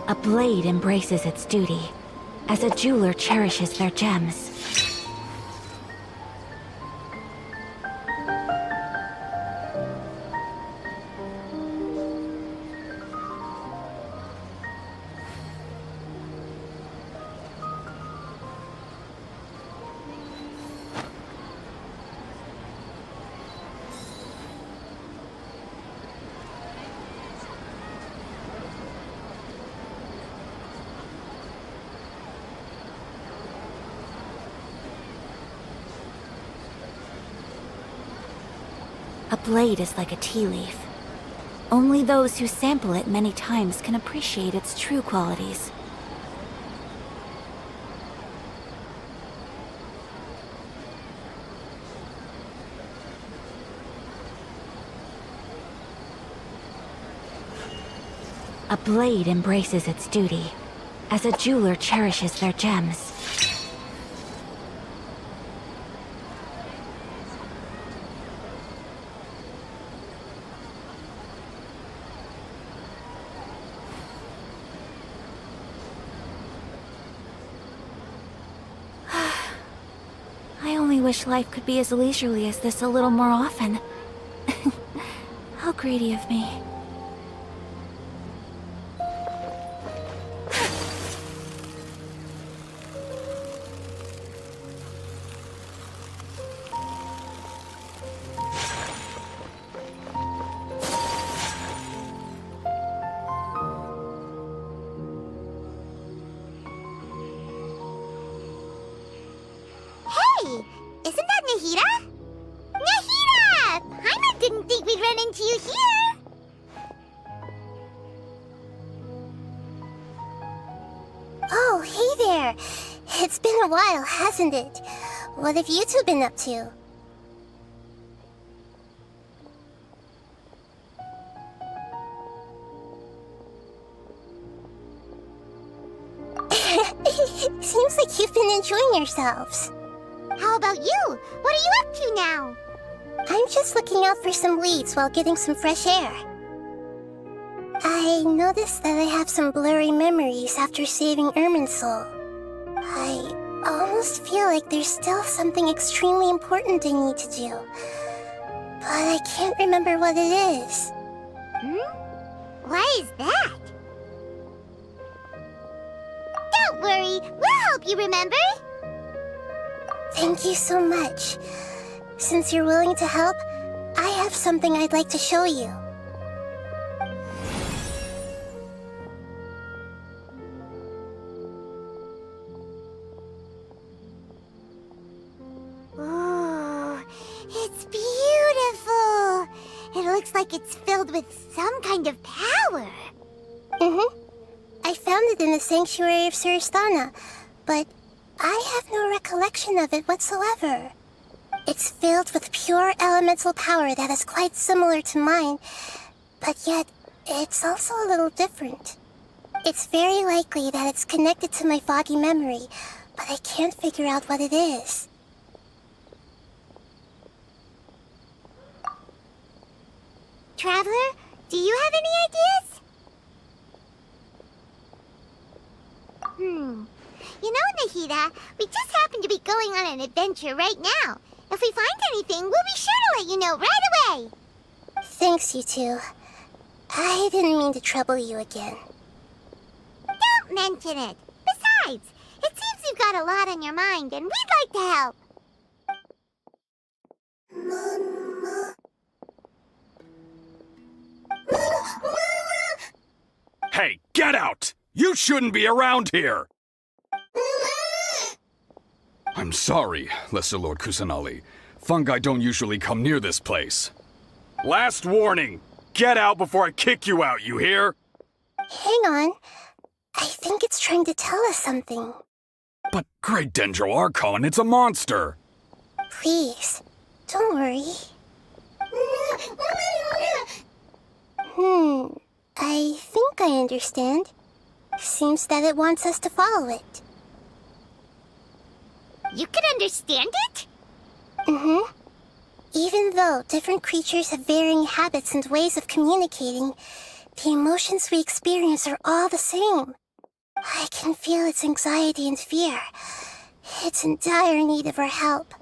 A blade embraces its duty, as a jeweler cherishes their gems. A blade is like a tea leaf. Only those who sample it many times can appreciate its true qualities. A blade embraces its duty, as a jeweler cherishes their gems. I only wish life could be as leisurely as this a little more often. How greedy of me. Isn't that Nahida? Nahida! Paimon didn't think we'd run into you here! Oh, hey there! It's been a while, hasn't it? What have you two been up to? Seems like you've been enjoying yourselves. How about you? What are you up to now? I'm just looking out for some leads while getting some fresh air. I noticed that I have some blurry memories after saving Irminsul. I almost feel like there's still something extremely important I need to do. But I can't remember what it is. Why is that? Don't worry, we'll help you remember. Thank you so much. Since you're willing to help, I have something I'd like to show you. Ooh, it's beautiful. It looks like it's filled with some kind of power. I found it in the sanctuary of Suristana, but I have no recollection of it whatsoever. It's filled with pure elemental power that is quite similar to mine, but yet it's also a little different. It's very likely that it's connected to my foggy memory, but I can't figure out what it is. Traveler, do you have any ideas? You know, Nahida, we just happen to be going on an adventure right now. If we find anything, we'll be sure to let you know right away. Thanks, you two. I didn't mean to trouble you again. Don't mention it. Besides, it seems you've got a lot on your mind, and we'd like to help. Hey, get out! You shouldn't be around here! I'm sorry, Lesser Lord Kusanali. Fungi don't usually come near this place. Last warning! Get out before I kick you out, you hear? Hang on. I think it's trying to tell us something. But Great Dendro Archon, it's a monster! Please, don't worry. I think I understand. Seems that it wants us to follow it. You can understand it? Even though different creatures have varying habits and ways of communicating, The emotions we experience are all the same. I can feel its anxiety and fear. It's in dire need of our help.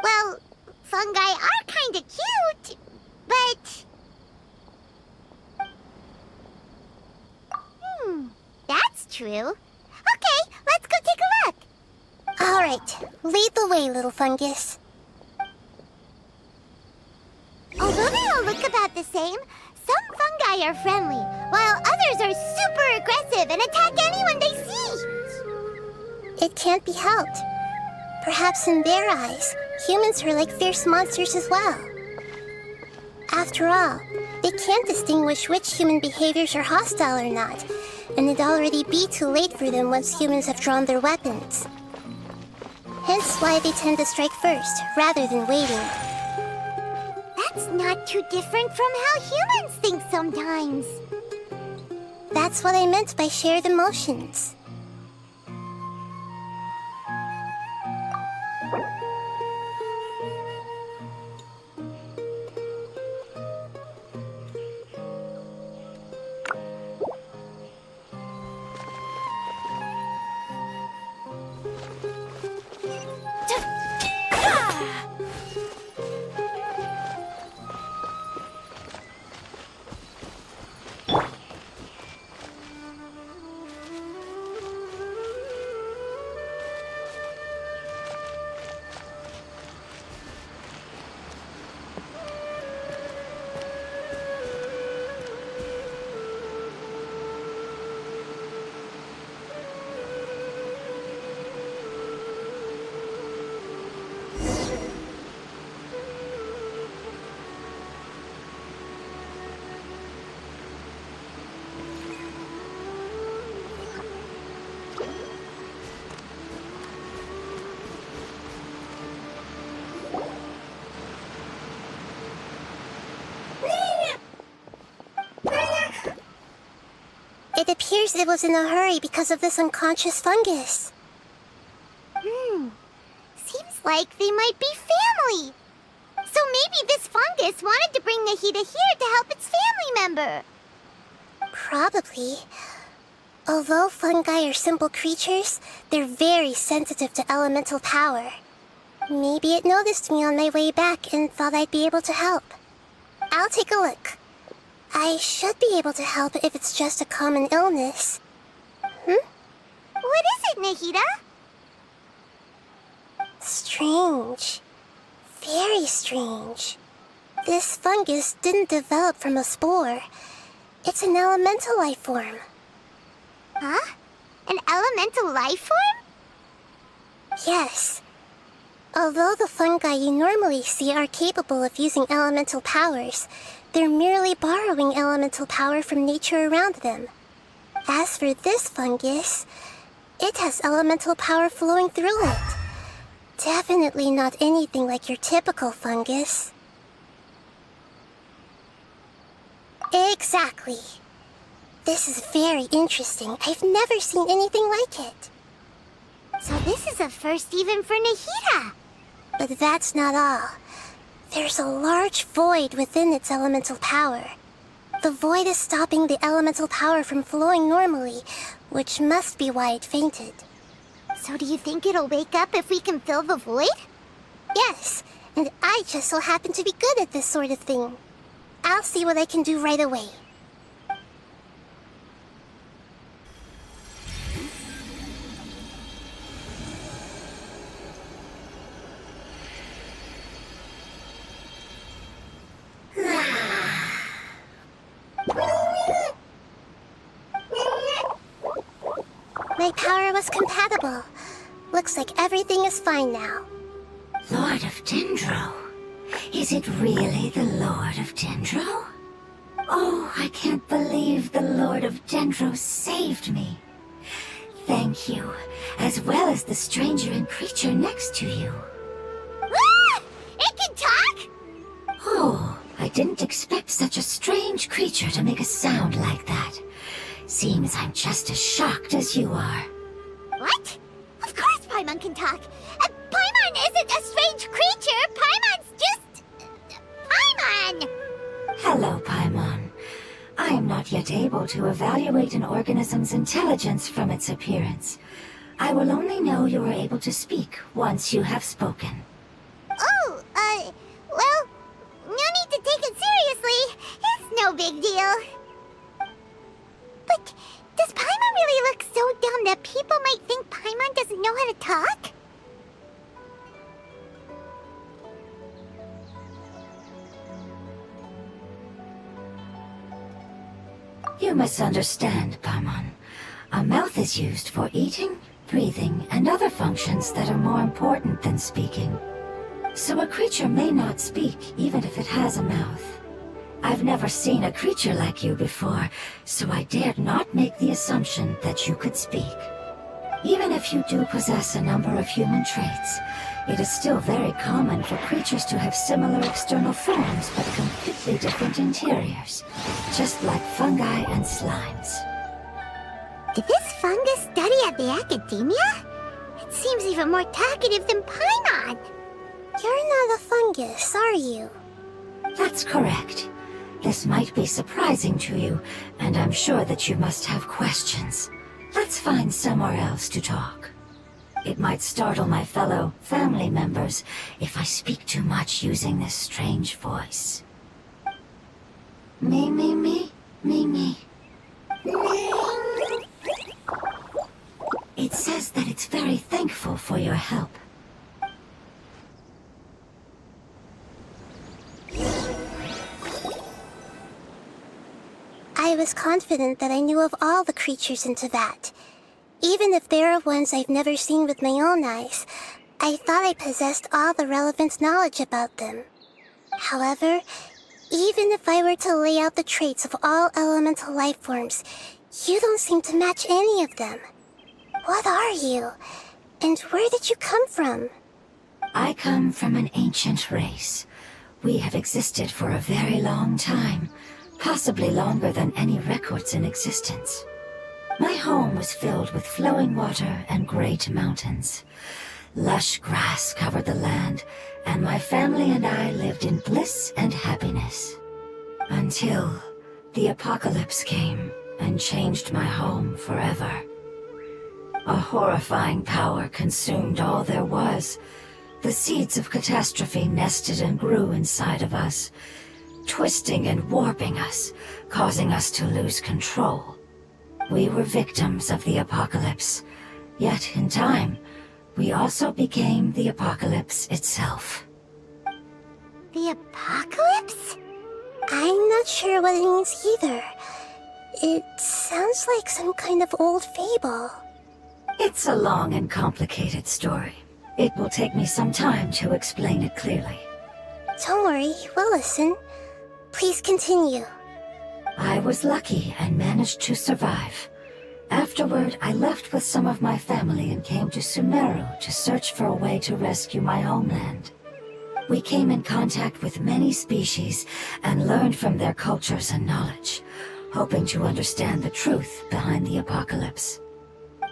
Well, fungi are kinda cute, but... that's true. Okay, let's go take a look. All right, lead the way, little fungus. Although they all look about the same, some fungi are friendly, while others are super aggressive and attack anyone they see. It can't be helped. Perhaps in their eyes, humans are like fierce monsters as well. After all, they can't distinguish which human behaviors are hostile or not, and it'd already be too late for them once humans have drawn their weapons. Hence why they tend to strike first, rather than waiting. That's not too different from how humans think sometimes. That's what I meant by shared emotions. It appears it was in a hurry because of this unconscious fungus. Seems like they might be family. So maybe this fungus wanted to bring Nahida here to help its family member. Probably. Although fungi are simple creatures, they're very sensitive to elemental power. Maybe it noticed me on my way back and thought I'd be able to help. I'll take a look. I should be able to help if it's just a common illness. What is it, Nahida? Strange. Very strange. This fungus didn't develop from a spore. It's an elemental life form. Huh? An elemental life form? Yes. Although the fungi you normally see are capable of using elemental powers, they're merely borrowing elemental power from nature around them. As for this fungus, it has elemental power flowing through it. Definitely not anything like your typical fungus. Exactly. This is very interesting. I've never seen anything like it. So this is a first even for Nahida. But that's not all. There's a large void within its elemental power. The void is stopping the elemental power from flowing normally, which must be why it fainted. So do you think it'll wake up if we can fill the void? Yes, and I just so happen to be good at this sort of thing. I'll see what I can do right away. My power was compatible. Looks like everything is fine now. Lord of Dendro? Is it really the Lord of Dendro? Oh, I can't believe the Lord of Dendro saved me. Thank you, as well as the stranger and creature next to you. Ah! It can talk? Oh, I didn't expect such a strange creature to make a sound like that. Seems I'm just as shocked as you are. What? Of course Paimon can talk. Paimon isn't a strange creature. Paimon's just... Paimon! Hello, Paimon. I am not yet able to evaluate an organism's intelligence from its appearance. I will only know you are able to speak once you have spoken. Oh, well, no need to take it seriously. It's no big deal. But does Paimon really look so dumb that people might think Paimon doesn't know how to talk? You misunderstand, Paimon. A mouth is used for eating, breathing, and other functions that are more important than speaking. So a creature may not speak even if it has a mouth. I've never seen a creature like you before, so I dared not make the assumption that you could speak. Even if you do possess a number of human traits, it is still very common for creatures to have similar external forms but completely different interiors, just like fungi and slimes. Did this fungus study at the academia? It seems even more talkative than Paimon. You're not a fungus, are you? That's correct. This might be surprising to you, and I'm sure that you must have questions. Let's find somewhere else to talk. It might startle my fellow family members if I speak too much using this strange voice. Me, me, me, me, me. It says that it's very thankful for your help. I was confident that I knew of all the creatures in Teyvat. Even if there are ones I've never seen with my own eyes, I thought I possessed all the relevant knowledge about them. However, even if I were to lay out the traits of all elemental life forms, you don't seem to match any of them. What are you? And where did you come from? I come from an ancient race. We have existed for a very long time, possibly longer than any records in existence. My home was filled with flowing water and great mountains. Lush grass covered the land, and my family and I lived in bliss and happiness. Until the apocalypse came and changed my home forever. A horrifying power consumed all there was. The seeds of catastrophe nested and grew inside of us, twisting and warping us, causing us to lose control. We were victims of the apocalypse, yet in time, we also became the apocalypse itself. The apocalypse? I'm not sure what it means either. It sounds like some kind of old fable. It's a long and complicated story. It will take me some time to explain it clearly. Don't worry, we'll listen. Please continue. I was lucky and managed to survive. Afterward, I left with some of my family and came to Sumeru to search for a way to rescue my homeland. We came in contact with many species and learned from their cultures and knowledge, hoping to understand the truth behind the apocalypse.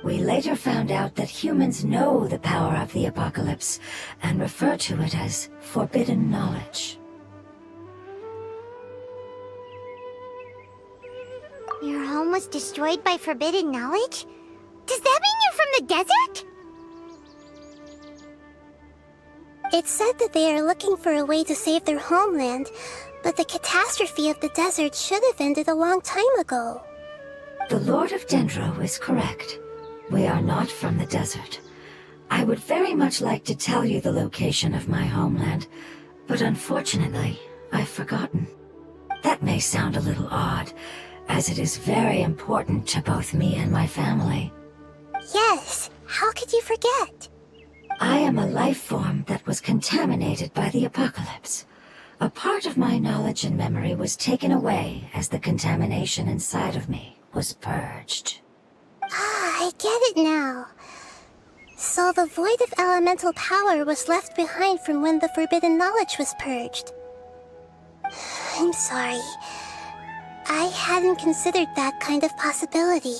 We later found out that humans know the power of the apocalypse and refer to it as forbidden knowledge. Your home was destroyed by forbidden knowledge? Does that mean you're from the desert? It said that they are looking for a way to save their homeland, but the catastrophe of the desert should have ended a long time ago. The Lord of Dendro is correct. We are not from the desert. I would very much like to tell you the location of my homeland, but unfortunately, I've forgotten. That may sound a little odd, as it is very important to both me and my family. Yes, how could you forget? I am a life form that was contaminated by the apocalypse. A part of my knowledge and memory was taken away as the contamination inside of me was purged. Ah, I get it now. So the void of elemental power was left behind from when the forbidden knowledge was purged. I'm sorry. I hadn't considered that kind of possibility.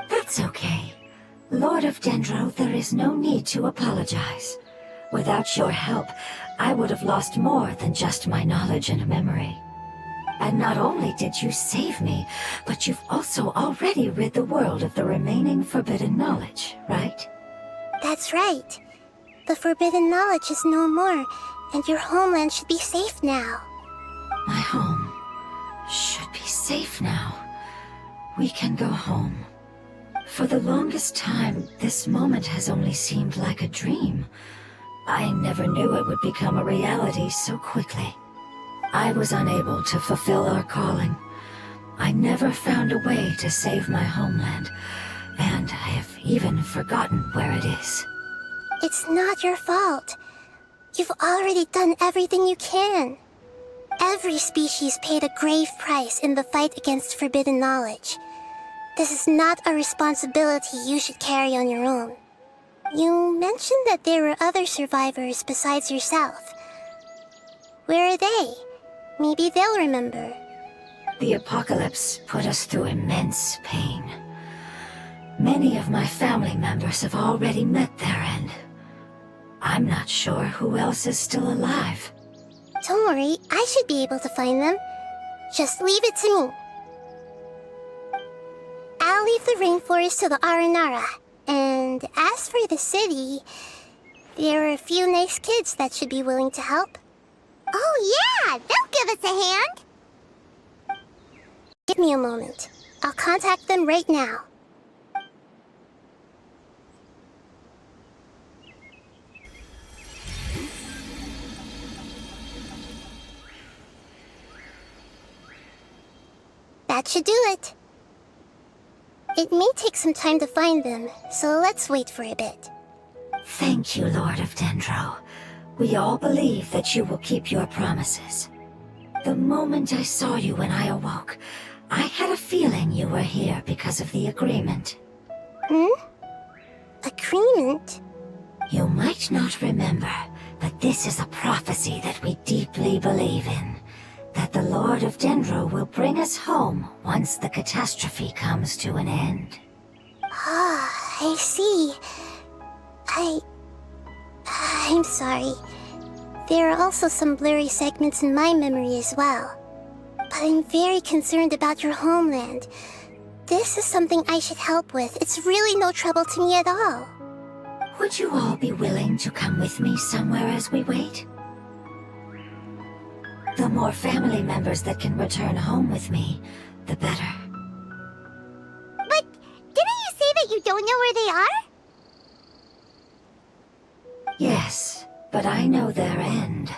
That's okay. Lord of Dendro, there is no need to apologize. Without your help, I would have lost more than just my knowledge and memory. And not only did you save me, but you've also already rid the world of the remaining forbidden knowledge, right? That's right. The forbidden knowledge is no more, and your homeland should be safe now. My home should be safe now. We can go home. For the longest time, this moment has only seemed like a dream. I never knew it would become a reality so quickly. I was unable to fulfill our calling. I never found a way to save my homeland, and I have even forgotten where it is. It's not your fault. You've already done everything you can. Every species paid a grave price in the fight against forbidden knowledge. This is not a responsibility you should carry on your own. You mentioned that there were other survivors besides yourself. Where are they? Maybe they'll remember. The apocalypse put us through immense pain. Many of my family members have already met their end. I'm not sure who else is still alive. Don't worry, I should be able to find them. Just leave it to me. I'll leave the rainforest to the Aranara. And as for the city, there are a few nice kids that should be willing to help. Oh yeah, they'll give us a hand. Give me a moment. I'll contact them right now. That should do it. It may take some time to find them, so let's wait for a bit. Thank you, Lord of Dendro. We all believe that you will keep your promises. The moment I saw you when I awoke, I had a feeling you were here because of the agreement. Agreement? You might not remember, but this is a prophecy that we deeply believe in. That the Lord of Dendro will bring us home once the catastrophe comes to an end. Ah, I see. I'm sorry. There are also some blurry segments in my memory as well. But I'm very concerned about your homeland. This is something I should help with. It's really no trouble to me at all. Would you all be willing to come with me somewhere as we wait? The more family members that can return home with me, the better. But didn't you say that you don't know where they are? Yes, but I know their end.